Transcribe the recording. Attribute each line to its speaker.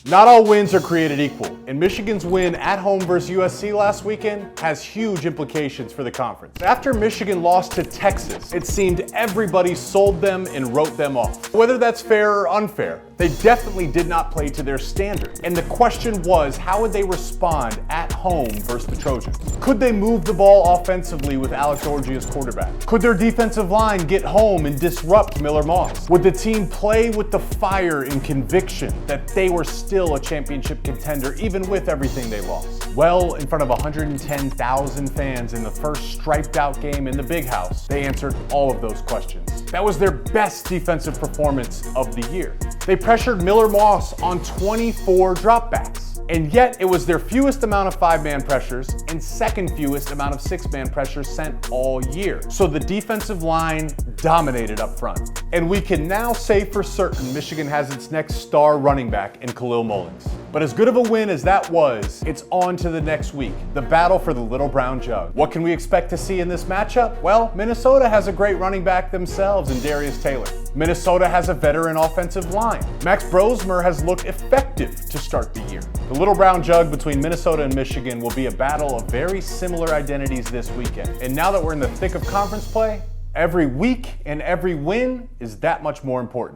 Speaker 1: Not all wins are created equal, and Michigan's win at home versus USC last weekend has huge implications for the conference. After Michigan lost to Texas, it seemed everybody sold them and wrote them off. Whether that's fair or unfair, they definitely did not play to their standard. And the question was, how would they respond at home versus the Trojans? Could they move the ball offensively with Alex Orji as quarterback? Could their defensive line get home and disrupt Miller Moss? Would the team play with the fire and conviction that they were still a championship contender even with everything they lost? Well, in front of 110,000 fans in the first striped out game in the Big House, they answered all of those questions. That was their best defensive performance of the year. They pressured Miller Moss on 24 dropbacks. And yet, it was their fewest amount of 5-man pressures and second fewest amount of 6-man pressures sent all year. So the defensive line dominated up front. And we can now say for certain Michigan has its next star running back in Khalil Mullings. But as good of a win as that was, it's on to the next week, the battle for the Little Brown Jug. What can we expect to see in this matchup? Well, Minnesota has a great running back themselves in Darius Taylor. Minnesota has a veteran offensive line. Max Brosmer has looked effective to start the year. The Little Brown Jug between Minnesota and Michigan will be a battle of very similar identities this weekend. And now that we're in the thick of conference play, every week and every win is that much more important.